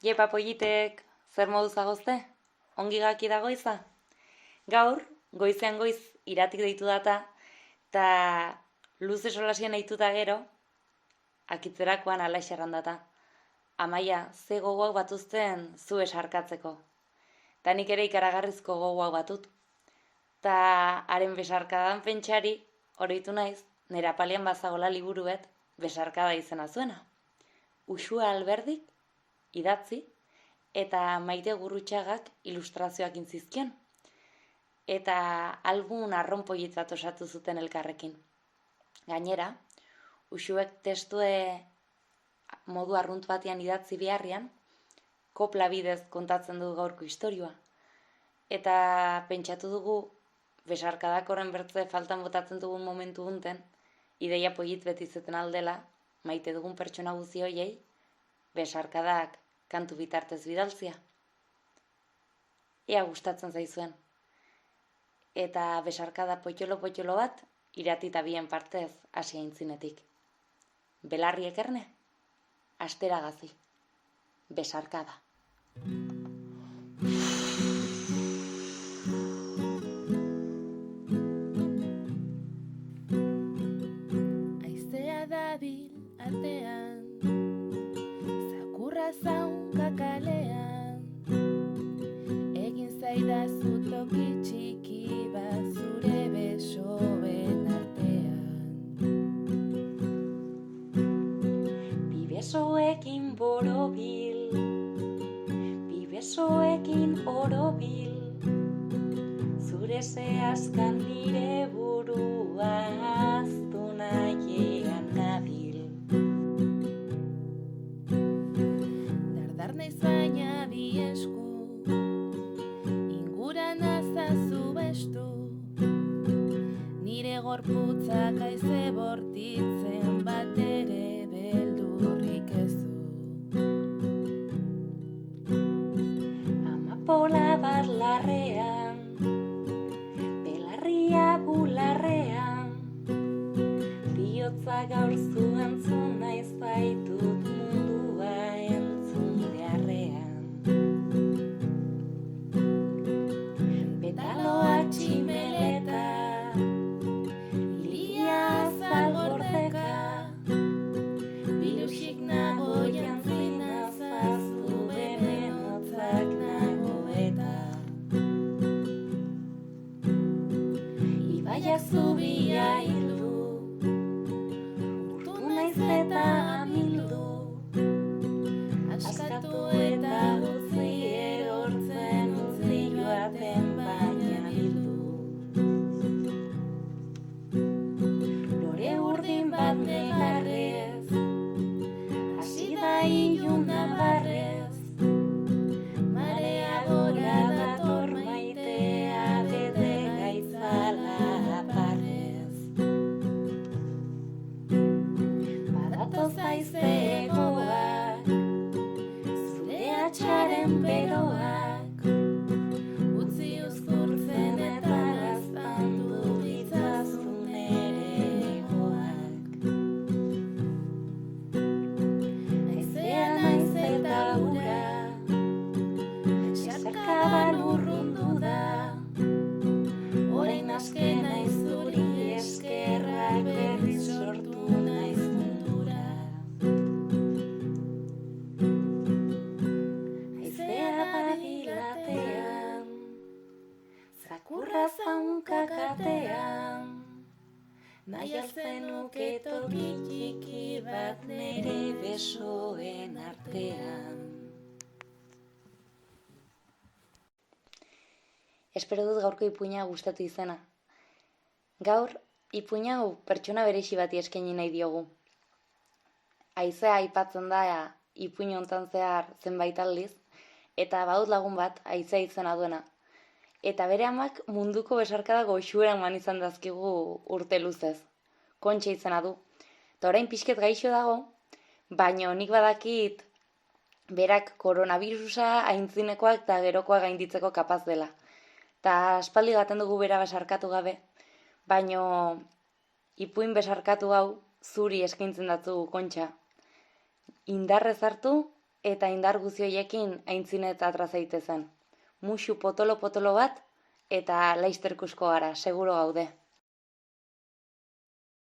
Jepa pollitek, zer moduz agozte? Ongi gaki da goiza? Gaur, goizean goiz iratik deitu data, eta luze solasien eituta gero, akitzerakoan ala data. Amaia, ze gogoak batuzten zu esarkatzeko. Ta nik ere ikaragarrizko gogoak batut. Ta haren besarkadan pentsari, oroitu naiz, nera palian bazagola liburuet, besarkada izena zuena. Uxua Alberdik, idatzi, eta Maite Gurrutxagak ilustrazioak intzizkion. Eta album arronpoietzat osatu zuten elkarrekin. Gainera, Uxuek testue modu arrunt batean idatzi beharrian, kopla bidez kontatzen du gaurko istorioa. Eta pentsatu dugu, besarkadak horren bertze faltan botatzen dugun momentu gunten, ideia pollit beti zeten aldela, maite dugun pertsona guzi hoiei, besarkadak kantu bitartez bidaltzia. Ea gustatzen zaizuen. Eta besarkada potxolo bat, iratita bien partez hasi aintzinetik. Belarri ekerne, asteragazi. Besarkada. Aizea dabil atean, zakurra zaunka kalean, egin zaidazu toki txiki bat zure besoen artean. Bi besoekin borobil, bi besoekin orobil, zure zehazkan nire burua aztu nahiean nabil. Dardar naiz baina bi esku, inguran azazu bestu, nire gorputzak aize bortitzen bat ere beldurrik ezu. Amapola bat larrean, belarria bularrean, bihotza gaur zu entzun naiz baitut mundua entzun beharrean. Betaloa tximeleta, ilia azal gordeka, bilusik nago jantzin azazu beren hotzak nago eta. Ibaiak zubia hildu, urtu naiz eta amildu, askatu eta utzi erortzen utzi joaten baina bildu. Lore urdin bat negarrez, hasi da iluna barrez, marea gora dator maitea bete gaitzala aparrez. Badatoz aizegoak, zure atxaren beroak, utzi uzkurtzen eta gaztandu ditzazun ere egoak. Aizea naiz eta ura, sarkaban urrundu da, orain aske naiz zuri eskerrak berriz sortu naiz mundura. Aizea dabilatean, zakurra zaunka katean, nahi alzenuke toki txiki bat nere besoen artean. Espero dut gaurko ipuina gustatu izena. Gaur, ipuina hau pertsona berezi bati eskaini nahi diogu. Haizea aipatzen da ipuin hontan zehar zenbait aldiz, eta badut lagun bat haizea izena duena. Eta bere amak munduko besarkada goxueran eman izan dazkigu urte luzez. Kontxe izena du. Eta orain pixket gaixo dago, baina nik badakit berak koronavirusa aintzinekoak eta gerokoak gainditzeko kapaz dela. Eta aspaldi gaten dugu bera besarkatu gabe, baino ipuin besarkatu hau zuri eskaintzen datzu Kontxa. Indarrez hartu eta indar guzti horiekin aintzinet atra zaitezen. Musu potolo-potolo bat eta laizterkusko gara, seguro gaude.